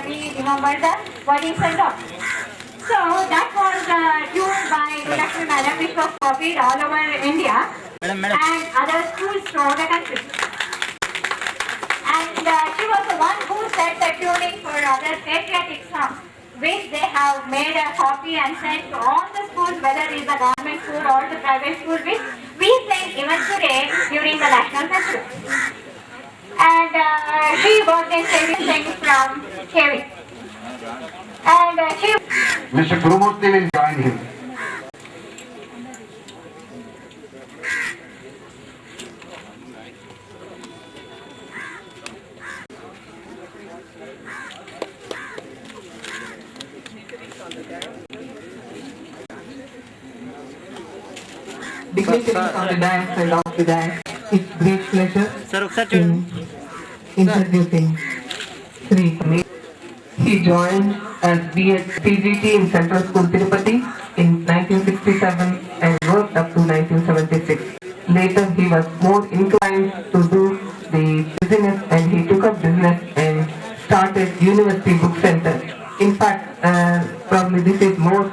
we remember the bodies and all. So that was tuned by Lakshmi Madam, which was copied all over India and other schools throughout the country. And she was the one who set the tuning for other patriotic songs, which they have made a copy and sent to all the schools, whether it is the government school or the private school, which we sing even today during the national festival. And she worked in saving from KV. And she... Mr. Gurumurthy will join him. Dignitaries on the dance and off the dance. It's great pleasure in introducing Sri. He joined as B.Ed PGT in Central School Tirupati in 1967 and worked up to 1976. Later he was more inclined to do the business and he took up business and started University Book Center. In fact, probably this is more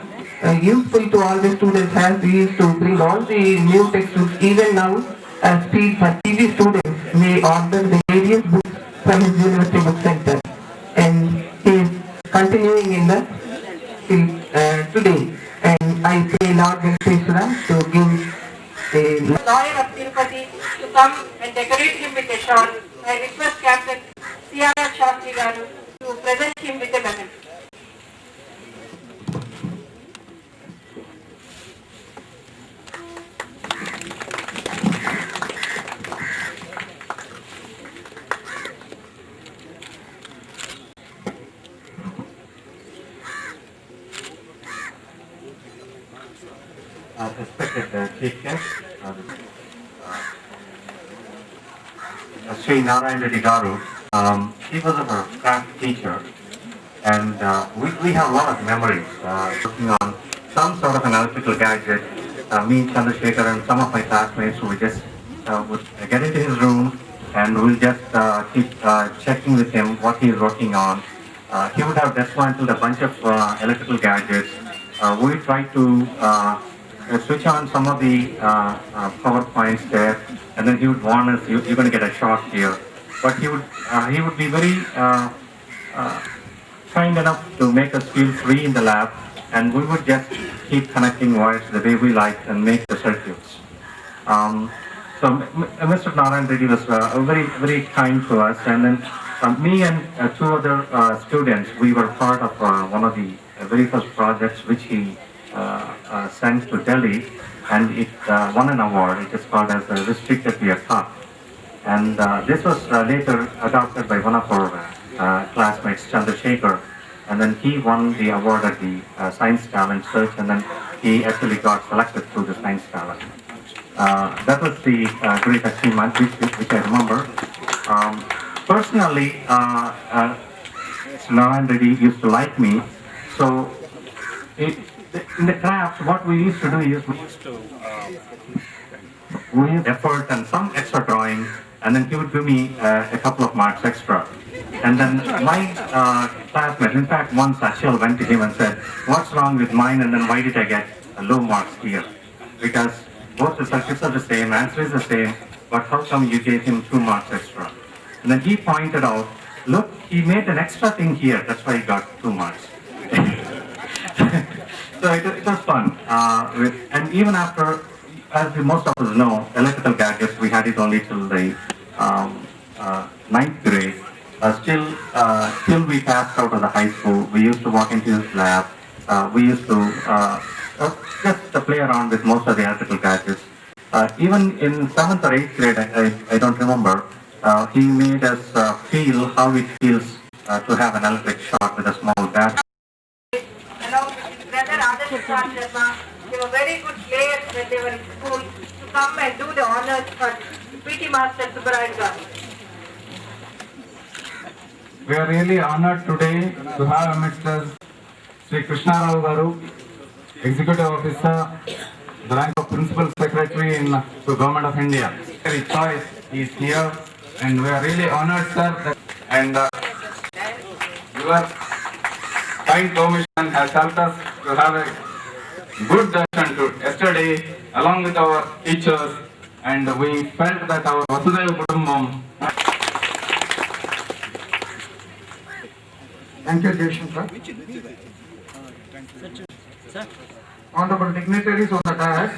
useful to all the students as we used to bring all the new textbooks. Even now, as PG students, we order the various books from his University Book Center. And he is continuing in the today. And I pray Lord Venkateswara to give a lawyer of Tirupati to come and decorate him with a shawl. I request Captain C.R.R. Shastri Garu to present him with a medal. Respected Chief Guest, Sri Narayan Reddy Garu, he was our craft teacher, and we have a lot of memories working on some sort of an electrical gadget. Me, Chandrasekhar, and some of my classmates would just would get into his room and we'll just keep checking with him what he is working on. He would have dismantled a bunch of electrical gadgets. We try to switch on some of the power points there, and then he would warn us, you're going to get a shock here. But he would be very kind enough to make us feel free in the lab, and we would just keep connecting wires the way we like and make the circuits. So Mr. Narayan Reddy was very kind to us, and then me and two other students, we were part of one of the very first projects which he sent to Delhi, and it won an award. It is called as a Restricted Peer Cup. And this was later adopted by one of our classmates, Chandrasekhar, and then he won the award at the Science Talent Search, and then he actually got selected through the Science Talent. That was the great achievement which I remember. Personally, Narayan Reddy used to like me, so in the crafts, what we used to do is we used effort and some extra drawing, and then he would give me a couple of marks extra. And then my classmate, in fact, once Achal went to him and said, "What's wrong with mine? And then why did I get low marks here? Because both the circuits are the same, answer is the same, but how come you gave him 2 marks extra?" And then he pointed out, "Look, he made an extra thing here. That's why he got 2 marks." So it was fun. And even after, as most of us know, electrical gadgets, we had it only till the 9th grade. Till we passed out of the high school, we used to walk into his lab. We used to just play around with most of the electrical gadgets. Even in 7th or 8th grade, I don't remember, he made us feel how it feels to have an electric shock with a small bat. They were very good players when they were in school to come and do the honors for PT Master Subbaraj Garu. We are really honored today to have amidst us Sri Krishna Rao Garu, Executive Officer, the rank of Principal Secretary in the Government of India. Very choice is here, and we are really honored, sir. And your kind permission has helped us to have a good darshan to yesterday along with our teachers, and we felt that our Vasudhaiva Kutumbam. Thank you, Jaishankar. Honorable dignitaries on the dais,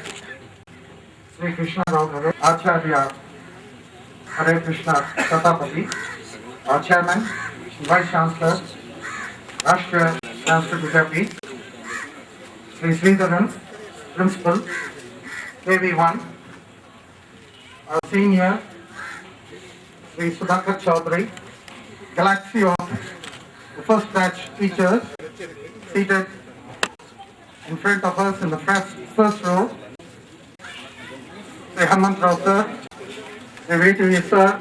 Sri Krishna Rao Garu, Acharya Hare Krishna Katapati, our Chairman, Vice Chancellor, Rashtra Chancellor Gujapi, Sri Sridharan, Principal, KV1, our Senior, Sri Sudhakar Chaudhary, Galaxy of the first batch teachers seated in front of us in the first row, Sri Hemant Rao sir, Sri VTV sir,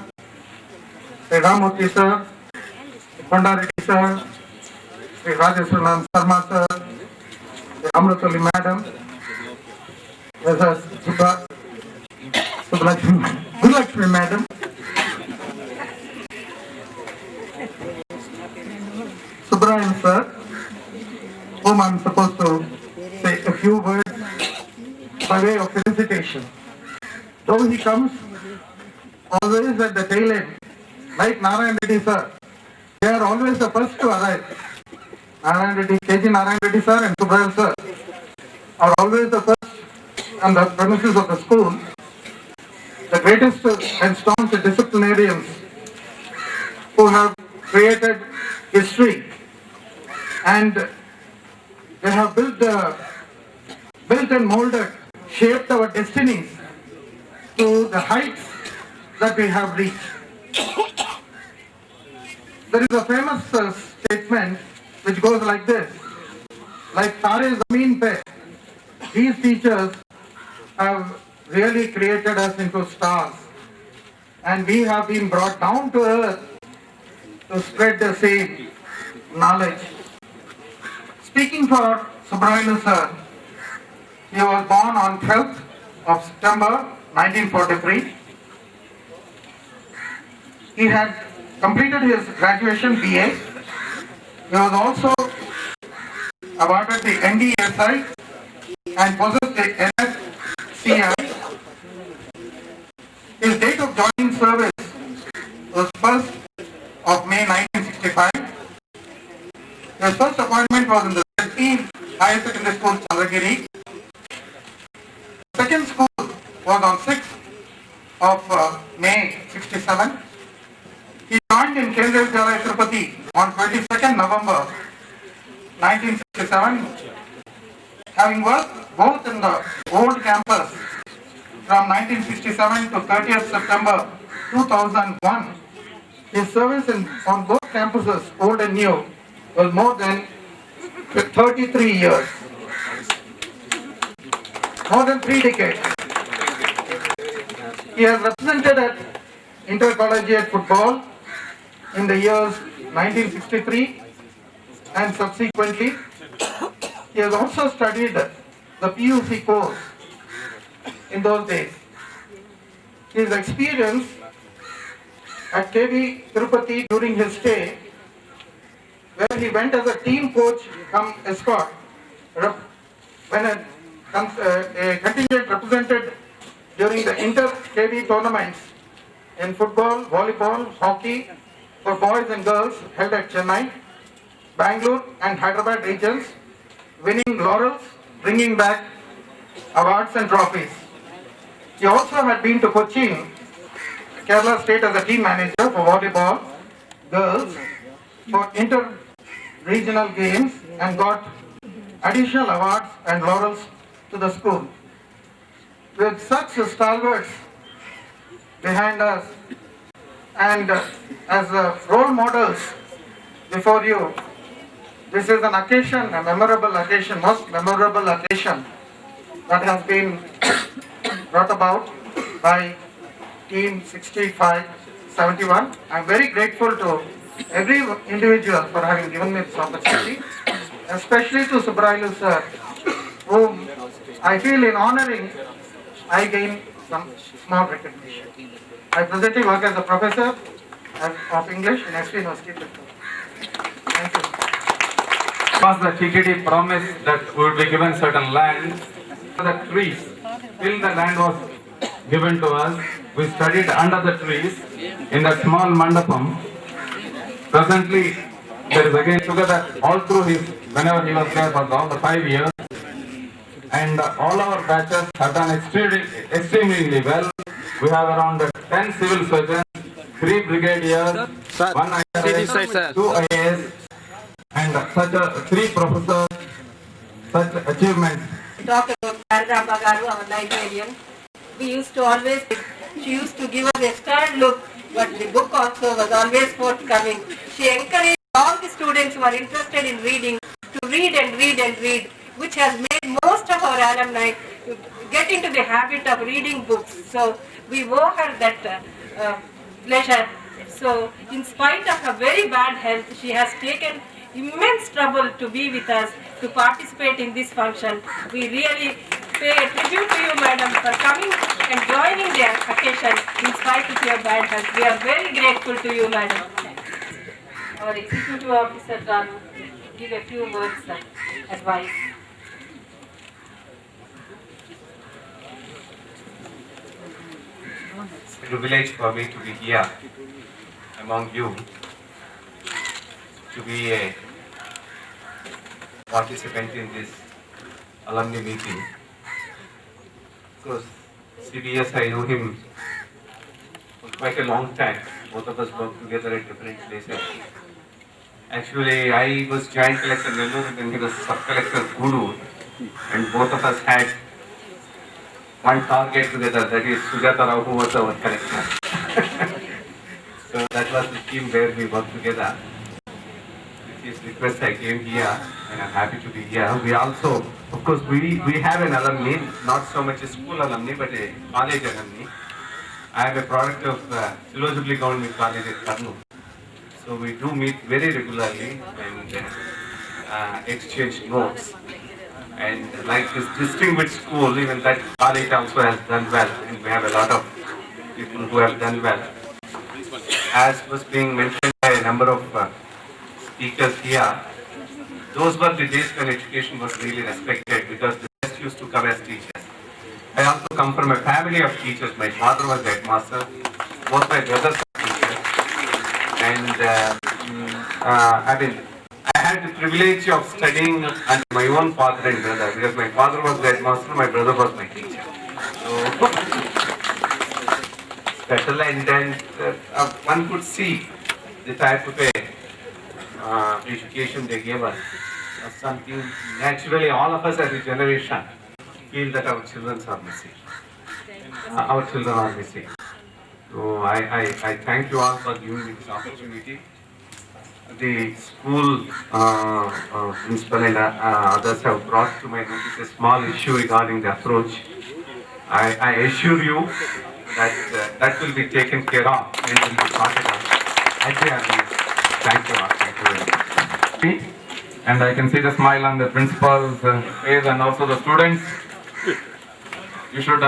Sri Ramurthy sir, Kondareddy sir, Sri Rajeswaran Sharma sir, Sri Amrutali madam, Subhalakshmi madam, Subrahim sir, whom I am supposed to say a few words by way of felicitation. Though he comes always at the tail end, like Narayan Reddy sir, they are always the first to arrive. Narayan Reddy, KG Narayan Reddy sir and Subrahim sir are always the first on the premises of the school. The greatest and staunch disciplinarians who have created history, and they have built and molded, shaped our destinies to the heights that we have reached. There is a famous statement which goes like this: like Tare Zameen Pe, these teachers have really created us into stars, and we have been brought down to earth to spread the same knowledge. Speaking for Subrahim sir, he was born on 12th of September 1943. He had completed his graduation BA. He was also awarded the NDSI and possessed the NSCI. His date of joining service was 1st of May 1965. His first appointment was in the ZP Higher Secondary School, Chandragiri. Second school was on 6th of May 67. He joined in Kendriya Vidyalaya Tirupati on 22nd November 1967. Having worked both in the old campus from 1967 to 30th September 2001, his service on both campuses, old and new, was more than 33 years. More than 3 decades. He has represented at intercollegiate football in the years 1963 and subsequently. He has also studied the PUC course in those days. His experience at KB Tirupati during his stay, where he went as a team coach come escort, when a contingent represented during the inter-KB tournaments in football, volleyball, hockey for boys and girls held at Chennai, Bangalore and Hyderabad regions, winning laurels, bringing back awards and trophies. He also had been to Cochin, Kerala State as a team manager for volleyball, girls, for inter-regional games and got additional awards and laurels to the school. With such stalwarts behind us and as role models before you, this is an occasion, a memorable occasion, most memorable occasion that has been brought about by Team 6571. I am very grateful to every individual for having given me this opportunity, especially to Subrahim sir, whom I feel in honoring, I gain some small recognition. I presently work as a professor of English in SP University. Thank you. because the TKD promised that we would be given certain land, the trees, till the land was given to us, we studied under the trees in that small mandapam. Presently, there is again together all through his, whenever he was there for all the 5 years. And all our batches have done extremely well. We have around 10 civil surgeons, 3 brigadiers, 1 IAS, 2 IAS, and 3 professors, such achievements. Talk about Sarada Bagaru, our librarian. We used to always, she used to give us a stern look, but the book also was always forthcoming. She encouraged all the students who are interested in reading to read and read and read, which has made most of our alumni get into the habit of reading books. So we owe her that pleasure. So in spite of her very bad health, she has taken immense trouble to be with us, to participate in this function. We really pay a tribute to you, madam, for coming and joining the occasion in spite of your bad health. We are very grateful to you, madam. Our executive officer can give a few words of advice. It's a privilege for me to be here among you, to be a participant in this alumni meeting. Because CBS, I know him for quite a long time. Both of us worked together at different places. Actually, I was Joint Collector Nellore and he was Sub-Collector Guru, and both of us had one target together, that is Sujata Rao, who was our collector. So that was the team where we worked together. With his request, I came here and I'm happy to be here. We also, of course, we have an alumni, not so much a school alumni, but a college alumni. I am a product of Silo Jubilee Government College at Kurnool. So we do meet very regularly and exchange notes. And like this distinguished school, even that college also has done well, and we have a lot of people who have done well. As was being mentioned by a number of speakers here, those were the days when education was really respected, because the best used to come as teachers. I also come from a family of teachers. My father was headmaster, both my brothers were teachers, and I had the privilege of studying under my own father and brother, because my father was the headmaster, my brother was my teacher. So, special, and then one could see the type of education they gave us. Something naturally all of us as a generation feel that our children are missing. So I thank you all for giving me this opportunity. The school principal and others have brought to my notice a small issue regarding the approach. I assure you that that will be taken care of and will be sorted out. Thank you all. Thank you very much. And I can see the smile on the principal's face and also the students. You should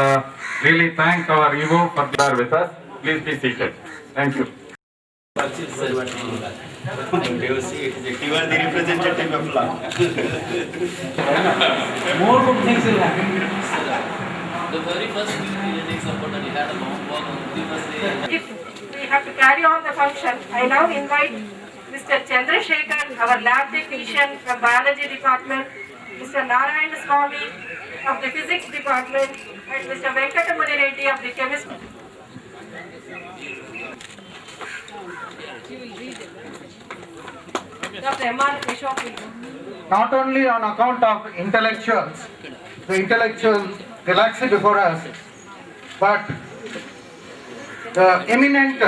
really thank our Evo for being with us. Please be seated. Thank you. You are the representative of law. More good things will happen. The very first meeting takes about that we had a long walk on the first day. If we have to carry on the function, I now invite Mr. Chandrasekhar, our lab technician from Biology Department, Mr. Narayana Swami of the Physics Department, and Mr. Venkatamani Reddy of the Chemistry. Dr. M.R. Ashok will go. Not only on account of intellectuals, the intellectual galaxy before us, but the eminent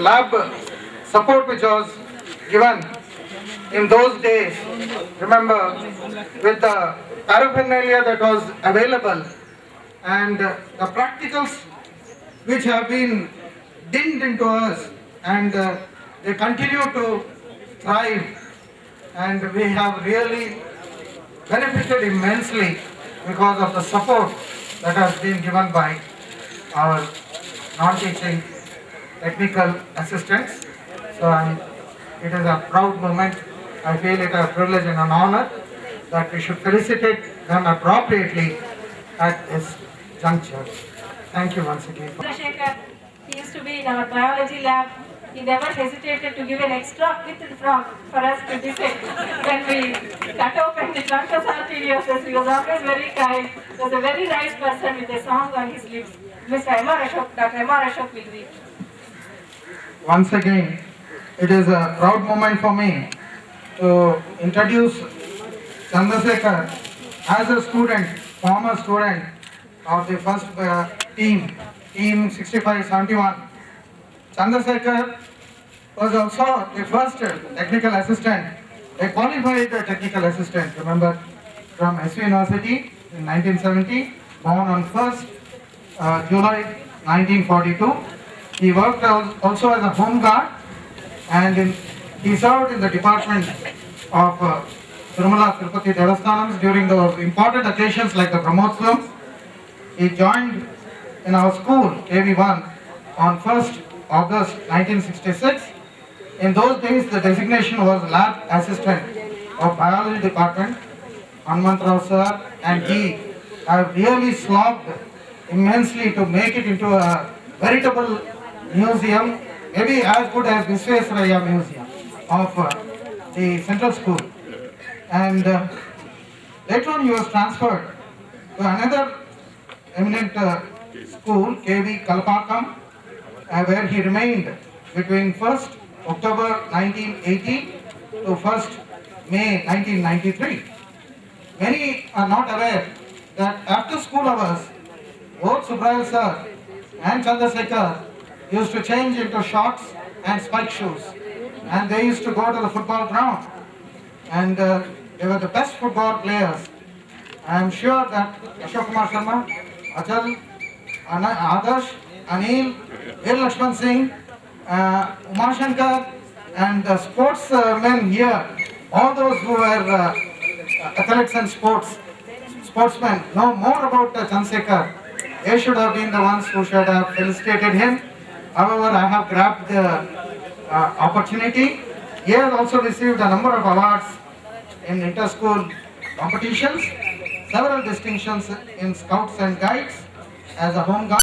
lab support which was given in those days. Remember, with the paraphernalia that was available and the practicals which have been dinned into us, and they continue to thrive, and we have really benefited immensely because of the support that has been given by our non-teaching technical assistants. So it is a proud moment I feel it a privilege and an honor that we should felicitate them appropriately at this juncture. Thank you once again. Chandrasekhar, he used to be in our biology lab. He never hesitated to give an extra with frog for us to dissect when we cut open the truncus arteriosus. He was always very kind. He was a very nice person with a song on his lips. Mr. M.R. Ashok, Dr. M.R. Ashok will read. Once again, it is a proud moment for me to introduce Chandrasekhar as a student, former student of the first team 6571. Chandrasekhar was also the first technical assistant, a qualified technical assistant, remember, from SV University in 1970, born on 1st July 1942. He worked also as a home guard, and he served in the department of Tirumala Tirupati Devasthanams during the important occasions like the Brahmotsavam. He joined in our school, KV1, on 1st August 1966. In those days, the designation was lab assistant of biology department, Hanumantrao sir, and he have really slogged immensely to make it into a veritable museum, maybe as good as Visvesvaraya Museum of the central school. And later on, he was transferred to another eminent school, KV Kalpakam, where he remained between 1st October 1980 to 1st May 1993. Many are not aware that after school hours, both Subrayal sir and Chandrasekhar used to change into shorts and spike shoes, and they used to go to the football ground, and they were the best football players. I am sure that Ashok Kumar Sharma, Achal, Adarsh, Anil, Veer Lakshman Singh, Umashankar, and the sportsmen here, all those who were athletes and sportsmen, know more about Chandrasekhar. They should have been the ones who should have felicitated him. However, I have grabbed the opportunity. He has also received a number of awards in inter-school competitions, several distinctions in Scouts and Guides as a home guard.